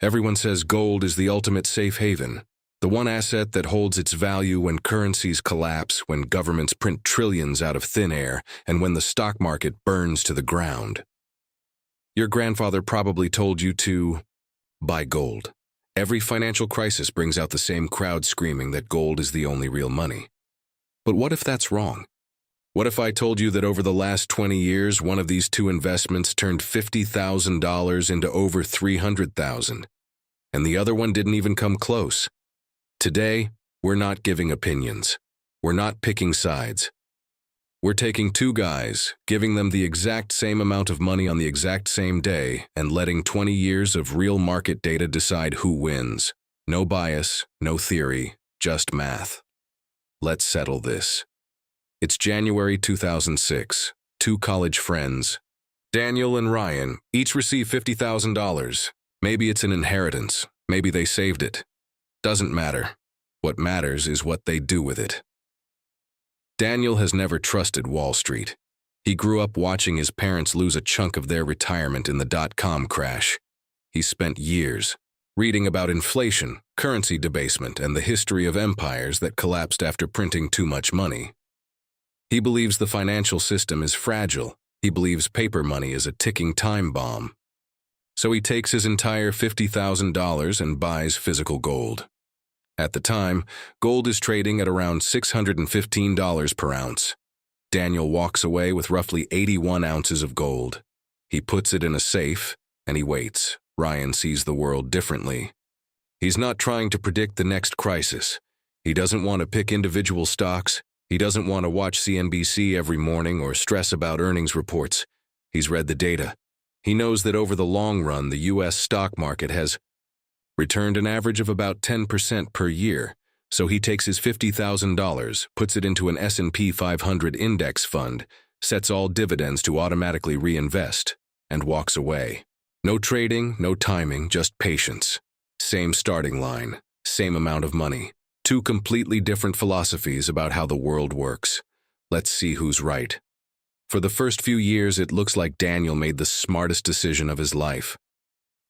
Everyone says gold is the ultimate safe haven, the one asset that holds its value when currencies collapse, when governments print trillions out of thin air, and when the stock market burns to the ground. Your grandfather probably told you to buy gold. Every financial crisis brings out the same crowd screaming that gold is the only real money. But what if that's wrong? What if I told you that over the last 20 years, one of these two investments turned $50,000 into over $300,000, and the other one didn't even come close? Today, we're not giving opinions. We're not picking sides. We're taking two guys, giving them the exact same amount of money on the exact same day, and letting 20 years of real market data decide who wins. No bias, no theory, just math. Let's settle this. It's January 2006. Two college friends, Daniel and Ryan, each receive $50,000. Maybe it's an inheritance. Maybe they saved it. Doesn't matter. What matters is what they do with it. Daniel has never trusted Wall Street. He grew up watching his parents lose a chunk of their retirement in the dot-com crash. He spent years reading about inflation, currency debasement, and the history of empires that collapsed after printing too much money. He believes the financial system is fragile. He believes paper money is a ticking time bomb. So he takes his entire $50,000 and buys physical gold. At the time, gold is trading at around $615 per ounce. Daniel walks away with roughly 81 ounces of gold. He puts it in a safe, and he waits. Ryan sees the world differently. He's not trying to predict the next crisis. He doesn't want to pick individual stocks. He doesn't want to watch CNBC every morning or stress about earnings reports. He's read the data. He knows that over the long run, the U.S. stock market has returned an average of about 10% per year, so he takes his $50,000, puts it into an S&P 500 index fund, sets all dividends to automatically reinvest, and walks away. No trading, no timing, just patience. Same starting line, same amount of money. Two completely different philosophies about how the world works. Let's see who's right. For the first few years, it looks like Daniel made the smartest decision of his life.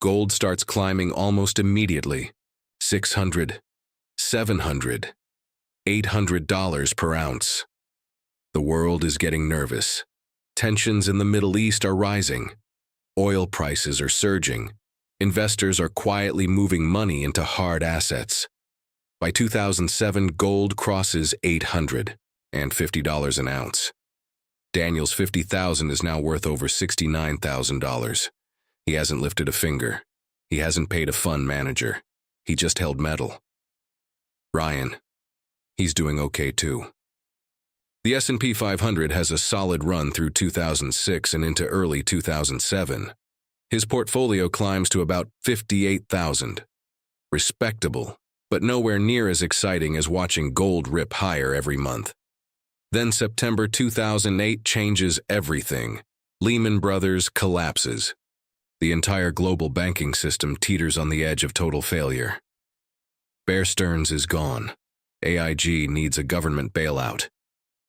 Gold starts climbing almost immediately. $600, $700, $800 per ounce. The world is getting nervous. Tensions in the Middle East are rising. Oil prices are surging. Investors are quietly moving money into hard assets. By 2007, gold crosses $850 an ounce. Daniel's $50,000 is now worth over $69,000. He hasn't lifted a finger. He hasn't paid a fund manager. He just held metal. Ryan, he's doing okay too. The S&P 500 has a solid run through 2006 and into early 2007. His portfolio climbs to about $58,000. Respectable, but nowhere near as exciting as watching gold rip higher every month. Then September 2008 changes everything. Lehman Brothers collapses. The entire global banking system teeters on the edge of total failure. Bear Stearns is gone. AIG needs a government bailout.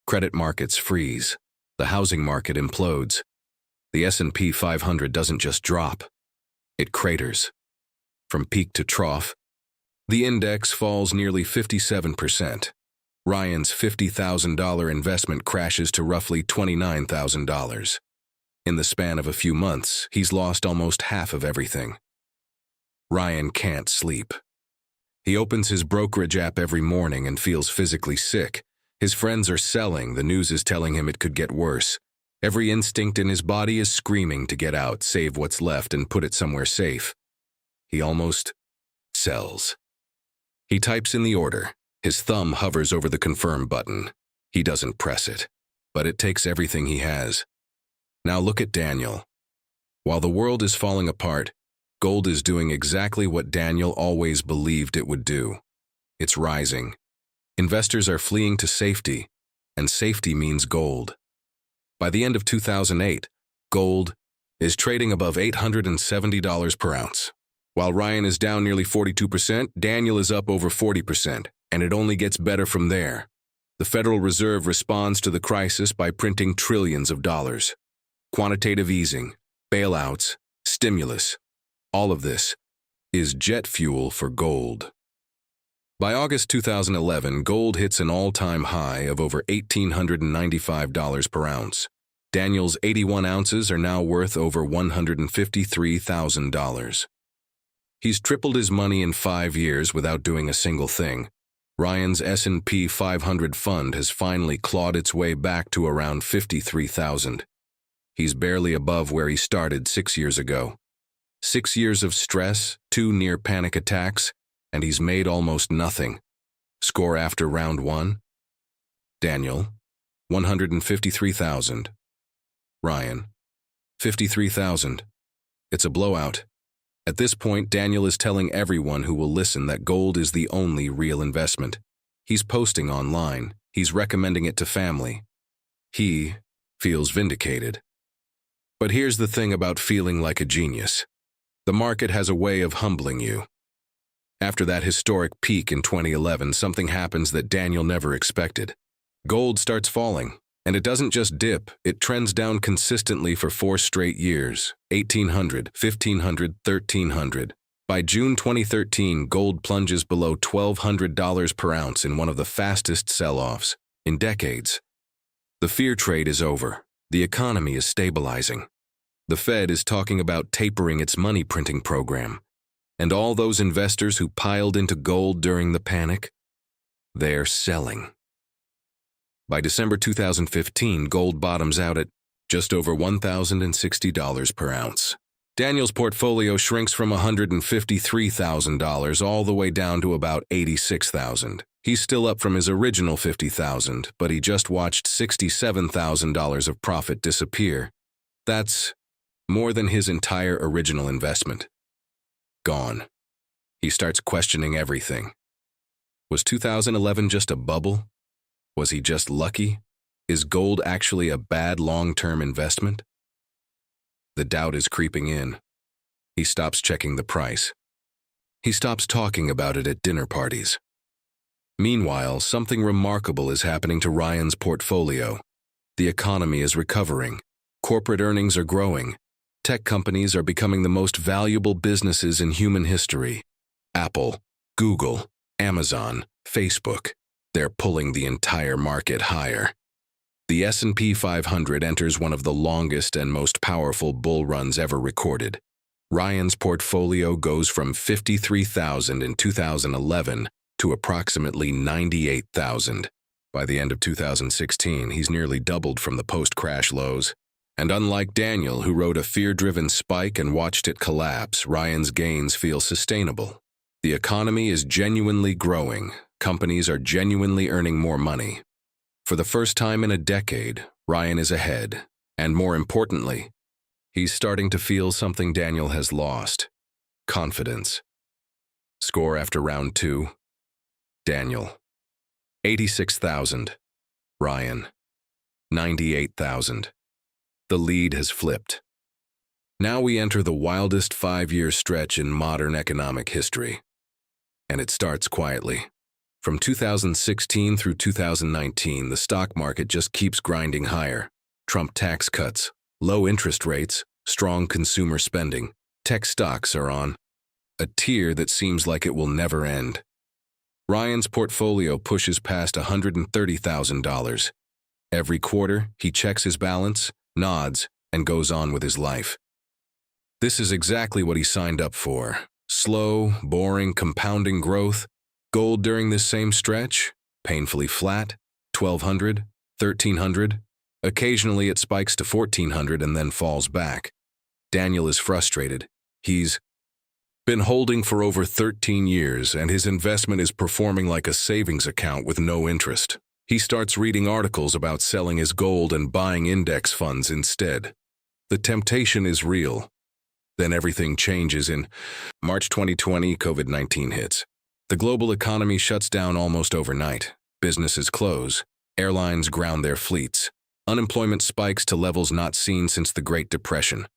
Credit markets freeze. The housing market implodes. The S&P 500 doesn't just drop. It craters. From peak to trough, the index falls nearly 57%. Ryan's $50,000 investment crashes to roughly $29,000. In the span of a few months, he's lost almost half of everything. Ryan can't sleep. He opens his brokerage app every morning and feels physically sick. His friends are selling. The news is telling him it could get worse. Every instinct in his body is screaming to get out, save what's left, and put it somewhere safe. He almost sells. He types in the order. His thumb hovers over the confirm button. He doesn't press it, but it takes everything he has. Now look at Daniel. While the world is falling apart, gold is doing exactly what Daniel always believed it would do. It's rising. Investors are fleeing to safety, and safety means gold. By the end of 2008, gold is trading above $870 per ounce. While Ryan is down nearly 42%, Daniel is up over 40%, and it only gets better from there. The Federal Reserve responds to the crisis by printing trillions of dollars. Quantitative easing, bailouts, stimulus, all of this is jet fuel for gold. By August 2011, gold hits an all-time high of over $1,895 per ounce. Daniel's 81 ounces are now worth over $153,000. He's tripled his money in 5 years without doing a single thing. Ryan's S&P 500 fund has finally clawed its way back to around $53,000. He's barely above where he started 6 years ago. 6 years of stress, 2 near panic attacks, and he's made almost nothing. Score after round 1? Daniel, 153,000. Ryan, 53,000. It's a blowout. At this point, Daniel is telling everyone who will listen that gold is the only real investment. He's posting online. He's recommending it to family. He feels vindicated. But here's the thing about feeling like a genius. The market has a way of humbling you. After that historic peak in 2011, something happens that Daniel never expected. Gold starts falling, and it doesn't just dip, it trends down consistently for 4 straight years, 1,800, 1,500, 1,300. By June 2013, gold plunges below $1,200 per ounce in one of the fastest sell-offs in decades. The fear trade is over. The economy is stabilizing. The Fed is talking about tapering its money printing program. And all those investors who piled into gold during the panic, they're selling. By December 2015, gold bottoms out at just over $1,060 per ounce. Daniel's portfolio shrinks from $153,000 all the way down to about $86,000. He's still up from his original $50,000, but he just watched $67,000 of profit disappear. That's more than his entire original investment. Gone. He starts questioning everything. Was 2011 just a bubble? Was he just lucky? Is gold actually a bad long-term investment? The doubt is creeping in. He stops checking the price. He stops talking about it at dinner parties. Meanwhile, something remarkable is happening to Ryan's portfolio. The economy is recovering. Corporate earnings are growing. Tech companies are becoming the most valuable businesses in human history. Apple, Google, Amazon, Facebook. They're pulling the entire market higher. The S&P 500 enters one of the longest and most powerful bull runs ever recorded. Ryan's portfolio goes from $53,000 in 2011 to approximately $98,000. By the end of 2016, he's nearly doubled from the post-crash lows. And unlike Daniel, who rode a fear-driven spike and watched it collapse, Ryan's gains feel sustainable. The economy is genuinely growing. Companies are genuinely earning more money. For the first time in a decade, Ryan is ahead. And more importantly, he's starting to feel something Daniel has lost: confidence. Score after round 2. Daniel, 86,000. Ryan, 98,000. The lead has flipped. Now we enter the wildest 5-year stretch in modern economic history. And it starts quietly. From 2016 through 2019, the stock market just keeps grinding higher. Trump tax cuts, low interest rates, strong consumer spending. Tech stocks are on a tier that seems like it will never end. Ryan's portfolio pushes past $130,000. Every quarter, he checks his balance, nods, and goes on with his life. This is exactly what he signed up for. Slow, boring, compounding growth. Gold during this same stretch, painfully flat, 1,200, 1,300. Occasionally it spikes to 1,400 and then falls back. Daniel is frustrated. He's been holding for over 13 years, and his investment is performing like a savings account with no interest. He starts reading articles about selling his gold and buying index funds instead. The temptation is real. Then everything changes. In March 2020, COVID-19 hits. The global economy shuts down almost overnight. Businesses close. Airlines ground their fleets. Unemployment spikes to levels not seen since the Great Depression.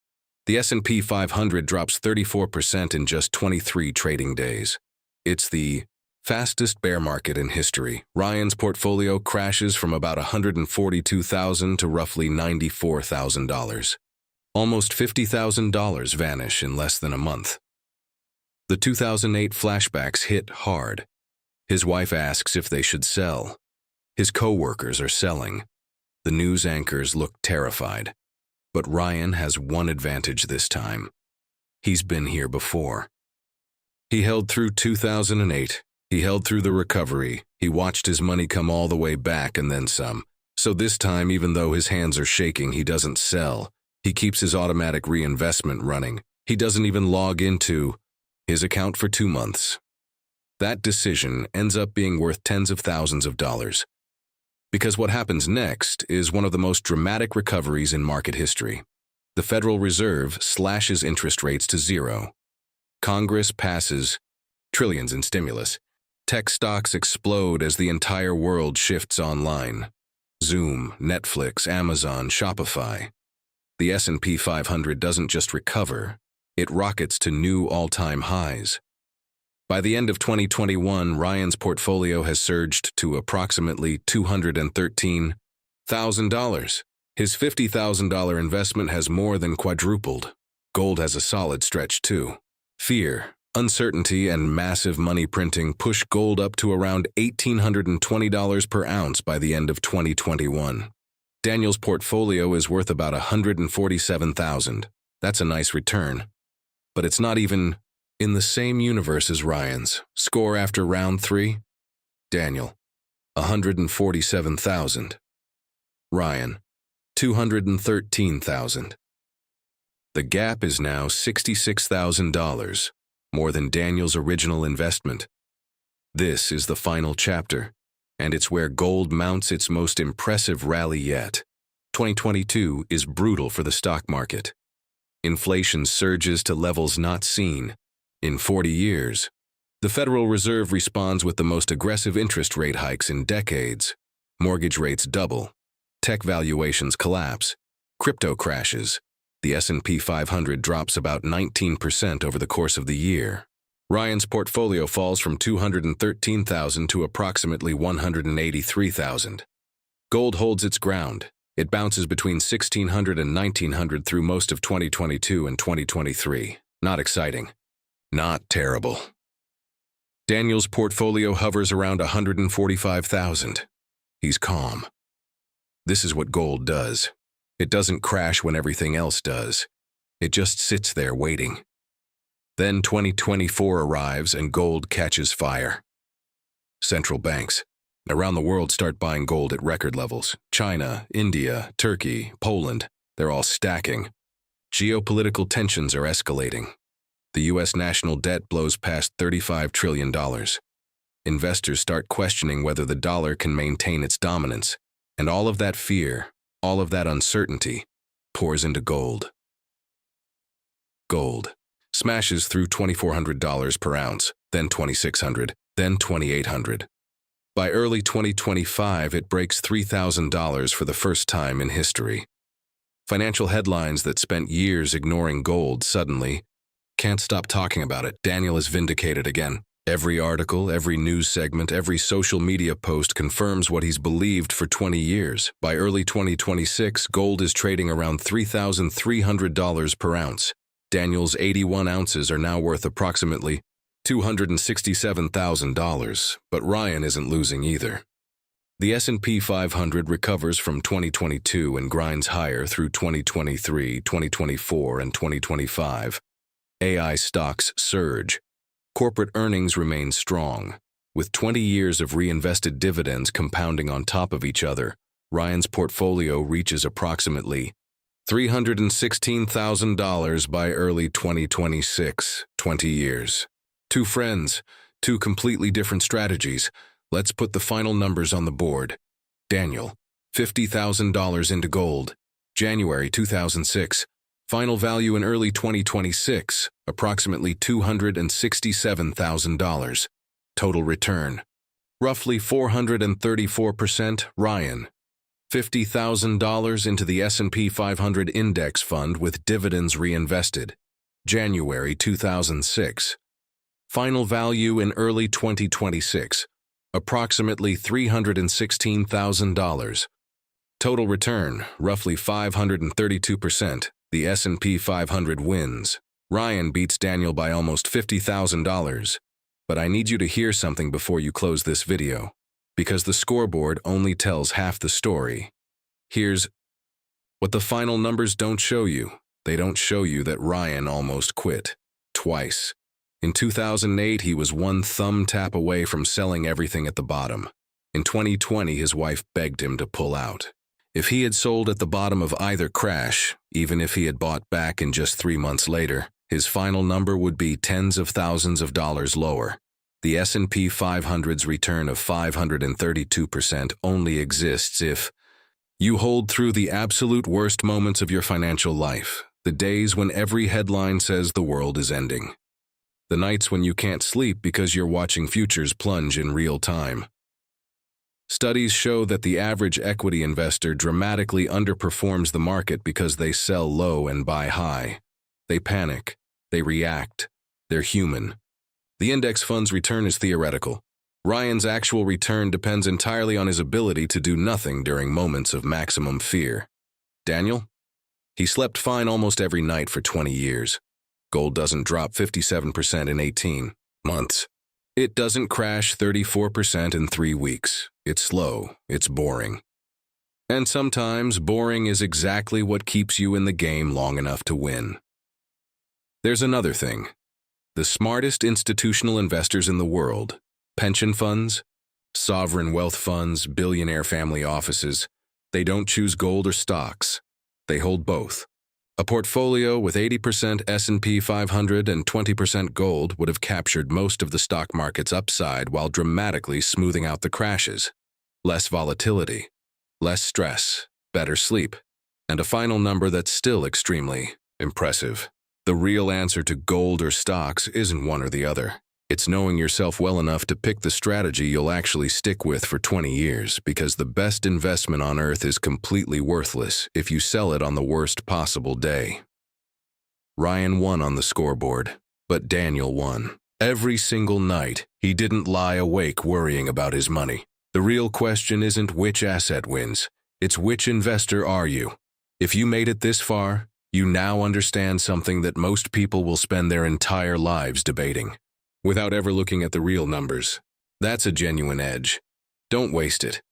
The S&P 500 drops 34% in just 23 trading days. It's the fastest bear market in history. Ryan's portfolio crashes from about $142,000 to roughly $94,000. Almost $50,000 vanish in less than a month. The 2008 flashbacks hit hard. His wife asks if they should sell. His co-workers are selling. The news anchors look terrified. But Ryan has one advantage this time. He's been here before. He held through 2008. He held through the recovery. He watched his money come all the way back and then some. So this time, even though his hands are shaking, he doesn't sell. He keeps his automatic reinvestment running. He doesn't even log into his account for 2 months. That decision ends up being worth tens of thousands of dollars. Because what happens next is one of the most dramatic recoveries in market history. The Federal Reserve slashes interest rates to zero. Congress passes trillions in stimulus. Tech stocks explode as the entire world shifts online. Zoom, Netflix, Amazon, Shopify. The S&P 500 doesn't just recover, it rockets to new all-time highs. By the end of 2021, Ryan's portfolio has surged to approximately $213,000. His $50,000 investment has more than quadrupled. Gold has a solid stretch too. Fear, uncertainty, and massive money printing push gold up to around $1,820 per ounce by the end of 2021. Daniel's portfolio is worth about $147,000. That's a nice return. But it's not even in the same universe as Ryan's. Score after round 3? Daniel, $147,000. Ryan, $213,000. The gap is now $66,000, more than Daniel's original investment. This is the final chapter, and it's where gold mounts its most impressive rally yet. 2022 is brutal for the stock market. Inflation surges to levels not seen in 40 years. The Federal Reserve responds with the most aggressive interest rate hikes in decades. Mortgage rates double. Tech valuations collapse. Crypto crashes. The S&P 500 drops about 19% over the course of the year. Ryan's portfolio falls from $213,000 to approximately $183,000. Gold holds its ground. It bounces between $1,600 and $1,900 through most of 2022 and 2023. Not exciting. Not terrible. Daniel's portfolio hovers around $145,000. He's calm. This is what gold does. It doesn't crash when everything else does. It just sits there waiting. Then 2024 arrives and gold catches fire. Central banks around the world start buying gold at record levels. China, India, Turkey, Poland, they're all stacking. Geopolitical tensions are escalating. The U.S. national debt blows past $35 trillion. Investors start questioning whether the dollar can maintain its dominance, and all of that fear, all of that uncertainty, pours into gold. Gold smashes through $2,400 per ounce, then $2,600, then $2,800. By early 2025, it breaks $3,000 for the first time in history. Financial headlines that spent years ignoring gold suddenly can't stop talking about it. Daniel is vindicated again. Every article, every news segment, every social media post confirms what he's believed for 20 years. By early 2026, gold is trading around $3,300 per ounce. Daniel's 81 ounces are now worth approximately $267,000, but Ryan isn't losing either. The S&P 500 recovers from 2022 and grinds higher through 2023, 2024, and 2025. AI stocks surge. Corporate earnings remain strong. With 20 years of reinvested dividends compounding on top of each other, Ryan's portfolio reaches approximately $316,000 by early 2026, 20 years. 2 friends, 2 completely different strategies. Let's put the final numbers on the board. Daniel, $50,000 into gold. January 2006. Final value in early 2026, approximately $267,000. Total return, roughly 434%. Ryan, $50,000 into the S&P 500 index fund with dividends reinvested. January 2006. Final value in early 2026, approximately $316,000. Total return, roughly 532%. The S&P 500 wins. Ryan beats Daniel by almost $50,000. But I need you to hear something before you close this video, because the scoreboard only tells half the story. Here's what the final numbers don't show you. They don't show you that Ryan almost quit. Twice. In 2008, he was one thumb tap away from selling everything at the bottom. In 2020, his wife begged him to pull out. If he had sold at the bottom of either crash, even if he had bought back in just 3 months later, his final number would be tens of thousands of dollars lower. The S&P 500's return of 532% only exists if you hold through the absolute worst moments of your financial life, the days when every headline says the world is ending, the nights when you can't sleep because you're watching futures plunge in real time. Studies show that the average equity investor dramatically underperforms the market because they sell low and buy high. They panic. They react. They're human. The index fund's return is theoretical. Ryan's actual return depends entirely on his ability to do nothing during moments of maximum fear. Daniel? He slept fine almost every night for 20 years. Gold doesn't drop 57% in 18 months. It doesn't crash 34% in 3 weeks. It's slow. It's boring. And sometimes boring is exactly what keeps you in the game long enough to win. There's another thing. The smartest institutional investors in the world, pension funds, sovereign wealth funds, billionaire family offices, they don't choose gold or stocks. They hold both. A portfolio with 80% S&P 500 and 20% gold would have captured most of the stock market's upside while dramatically smoothing out the crashes. Less volatility, less stress, better sleep, and a final number that's still extremely impressive. The real answer to gold or stocks isn't one or the other. It's knowing yourself well enough to pick the strategy you'll actually stick with for 20 years, because the best investment on earth is completely worthless if you sell it on the worst possible day. Ryan won on the scoreboard, but Daniel won. Every single night, he didn't lie awake worrying about his money. The real question isn't which asset wins, it's which investor are you. If you made it this far, you now understand something that most people will spend their entire lives debating, without ever looking at the real numbers. That's a genuine edge. Don't waste it.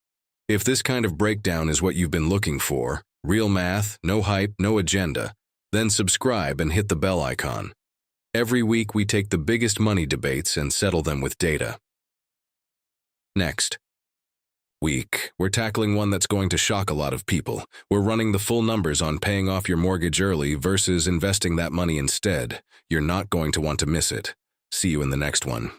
If this kind of breakdown is what you've been looking for, real math, no hype, no agenda, then subscribe and hit the bell icon. Every week we take the biggest money debates and settle them with data. Next week, we're tackling one that's going to shock a lot of people. We're running the full numbers on paying off your mortgage early versus investing that money instead. You're not going to want to miss it. See you in the next one.